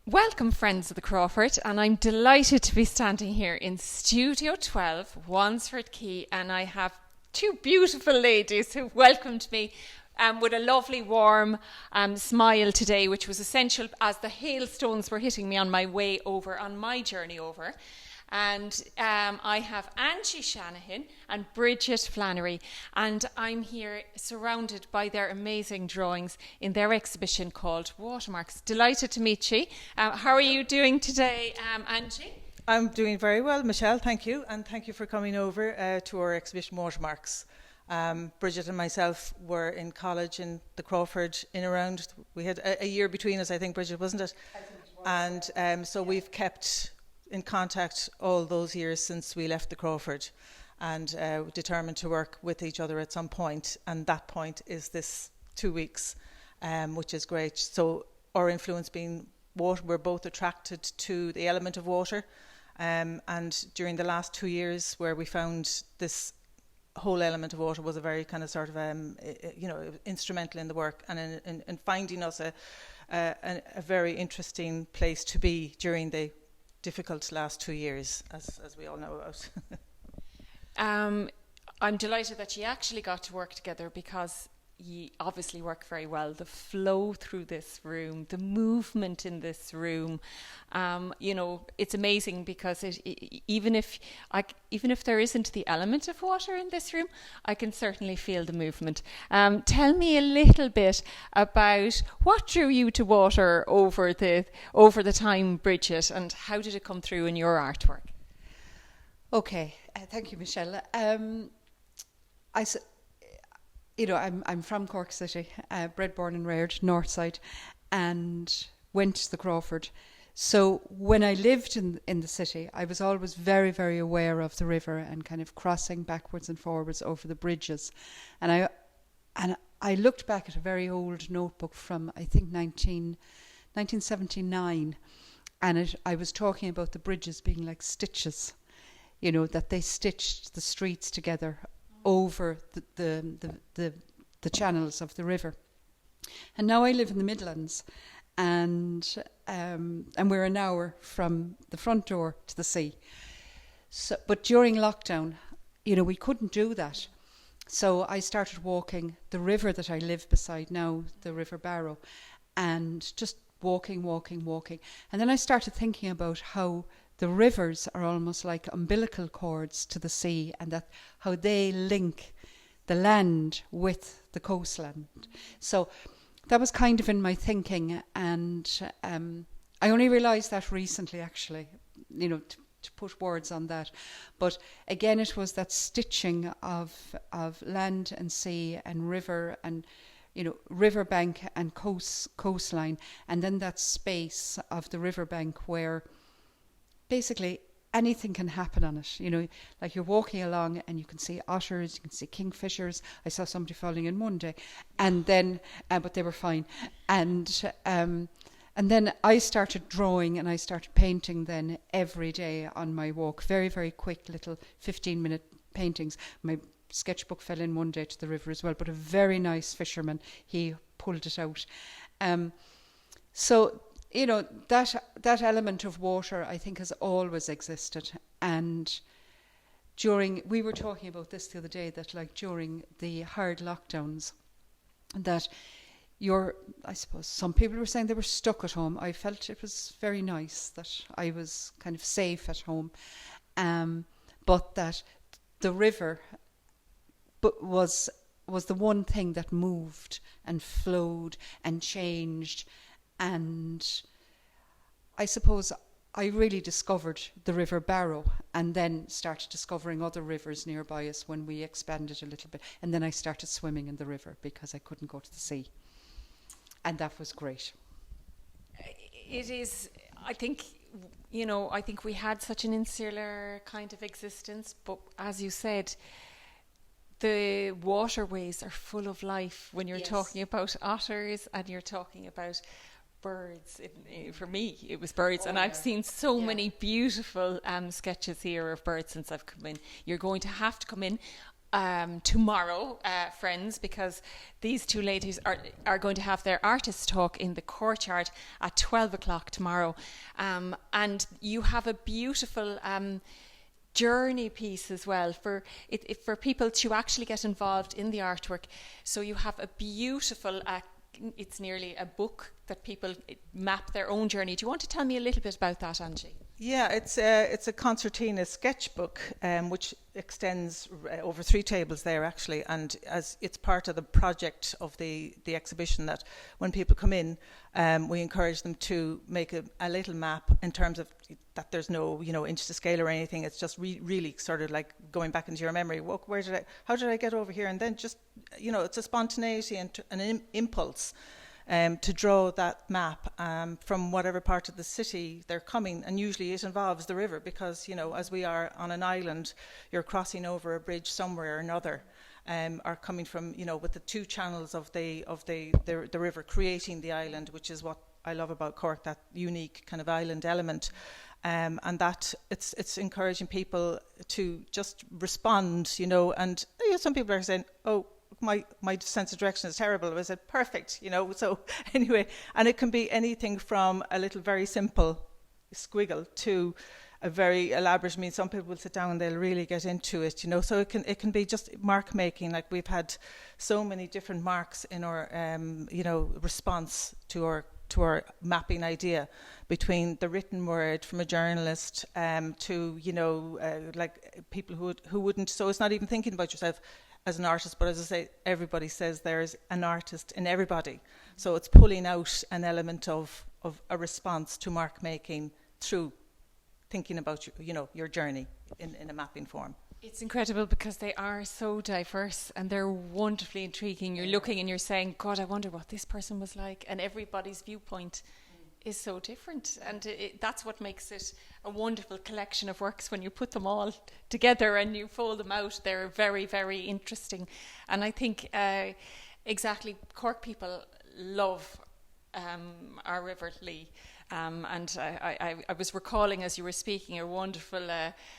Welcome, friends of the Crawford, and I'm delighted to be standing here in Studio 12, Wandesford Quay, and I have two beautiful ladies who welcomed me with a lovely warm smile today, which was essential as the hailstones were hitting me on my way over, on my journey over. And I have Angie Shanahan and Bridget Flannery, and I'm here surrounded by their amazing drawings in their exhibition called WATERMARKS. Delighted to meet you. How are you doing today, Angie? I'm doing very well, Michelle, thank you, and thank you for coming over to our exhibition WATERMARKS. Bridget and myself were in college in the Crawford in around, we had a year between us, I think, Bridget, wasn't it? I think it was. And so we've kept in contact all those years since we left the Crawford, and determined to work with each other at some point, and that point is this 2 weeks, which is great. So our influence being water, we're both attracted to the element of water, and during the last 2 years where we found this whole element of water was a very kind of sort of instrumental in the work, and in finding us a very interesting place to be during the difficult last 2 years, as we all know about. I'm delighted that you actually got to work together, because you obviously work very well. The flow through this room, the movement in this room, it's amazing, because even if there isn't the element of water in this room, I can certainly feel the movement. Tell me a little bit about what drew you to water over the time, Bridget, and how did it come through in your artwork? Okay, thank you, Michelle. I'm from Cork City, bred, born and reared, north side, and went to the Crawford. So when I lived in the city, I was always very, very aware of the river and kind of crossing backwards and forwards over the bridges. And I looked back at a very old notebook from, I think, 1979, and I was talking about the bridges being like stitches, that they stitched the streets together over the channels of the river. And now I live in the Midlands, and we're an hour from the front door to the sea. So, but during lockdown, we couldn't do that. So I started walking the river that I live beside now, the River Barrow, and just walking. And then I started thinking about how the rivers are almost like umbilical cords to the sea, and that how they link the land with the coastland. So that was kind of in my thinking, and I only realised that recently, actually, to put words on that. But again, it was that stitching of land and sea and river and riverbank and coastline, and then that space of the riverbank where basically anything can happen on it. Like you're walking along and you can see otters, you can see kingfishers. I saw somebody falling in one day, and then but they were fine. And then I started drawing and I started painting then every day on my walk. Very, very quick little 15-minute paintings. My sketchbook fell in one day to the river as well, but a very nice fisherman, he pulled it out. So that element of water, I think, has always existed. And we were talking about this the other day, that like during the hard lockdowns, that I suppose some people were saying they were stuck at home. I felt it was very nice that I was kind of safe at home, but that the river was the one thing that moved and flowed and changed. And I suppose I really discovered the River Barrow, and then started discovering other rivers nearby us when we expanded a little bit. And then I started swimming in the river because I couldn't go to the sea. And that was great. It is, I think we had such an insular kind of existence, but as you said, the waterways are full of life when you're talking about otters and you're talking about birds. For me, it was birds, and I've seen so many beautiful sketches here of birds since I've come in. You're going to have to come in. tomorrow, friends, because these two ladies are going to have their artist talk in the courtyard at 12 o'clock tomorrow. And you have a beautiful journey piece as well for people to actually get involved in the artwork. So you have a beautiful, it's nearly a book that people map their own journey. Do you want to tell me a little bit about that, Angie? Yeah, it's a concertina sketchbook, which extends over 3 tables there actually, and as it's part of the project of the exhibition, that when people come in, we encourage them to make a little map in terms of that there's no inch to scale or anything. It's just really sort of like going back into your memory. How did I get over here? And then just it's a spontaneity and an impulse. To draw that map from whatever part of the city they're coming, and usually it involves the river, because as we are on an island, you're crossing over a bridge somewhere or another, are coming from with the 2 channels of the river creating the island, which is what I love about Cork, that unique kind of island element, and that it's encouraging people to just respond, and some people are saying, oh, my sense of direction is terrible. I said, perfect, so anyway, and it can be anything from a little very simple squiggle to a very elaborate. I mean, some people will sit down and they'll really get into it, so it can be just mark making. Like, we've had so many different marks in our response to our mapping idea, between the written word from a journalist to like people who wouldn't. So it's not even thinking about yourself as an artist, but as I say, everybody says there's an artist in everybody. So it's pulling out an element of a response to mark making through thinking about your journey in a mapping form. It's incredible because they are so diverse and they're wonderfully intriguing. You're looking and you're saying, God, I wonder what this person was like, and everybody's viewpoint is so different, and that's what makes it a wonderful collection of works. When you put them all together and you fold them out, they're very, very interesting. And I think exactly, Cork people love our River Lee. And I was recalling as you were speaking a wonderful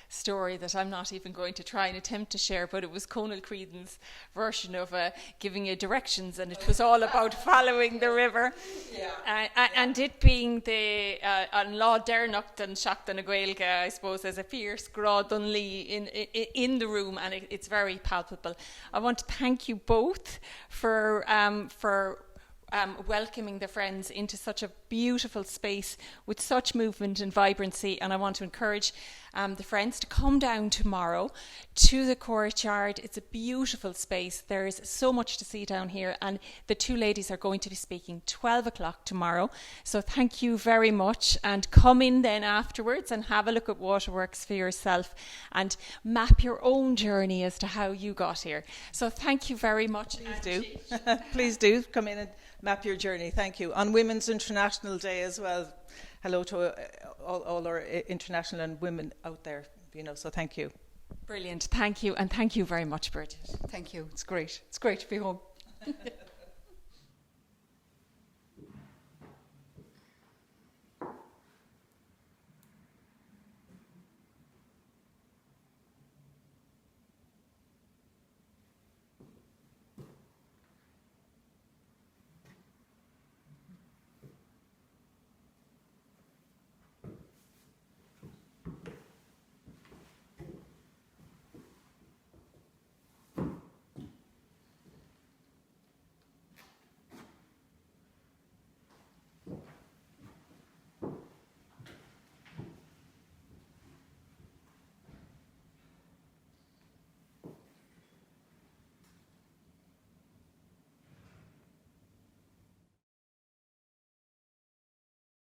story that I'm not even going to try and attempt to share, but it was Conal Creedon's version of giving you directions, and it was all about following the river. Yeah. And it being the an lá dernacht and seachtain na Gaeilge, I suppose, as a fierce grá dun Lee in the room, and it's very palpable. I want to thank you both for welcoming the friends into such a beautiful space with such movement and vibrancy, and I want to encourage the friends to come down tomorrow to the courtyard. It's a beautiful space. There is so much to see down here, and the 2 ladies are going to be speaking 12 o'clock tomorrow. So thank you very much, and come in then afterwards and have a look at Waterworks for yourself and map your own journey as to how you got here. So thank you very much. Please do come in and map your journey. Thank you. On Women's International Day as well. Hello to all our international and women out there, so thank you. Brilliant. Thank you. And thank you very much, Bridget. Thank you. It's great. It's great to be home.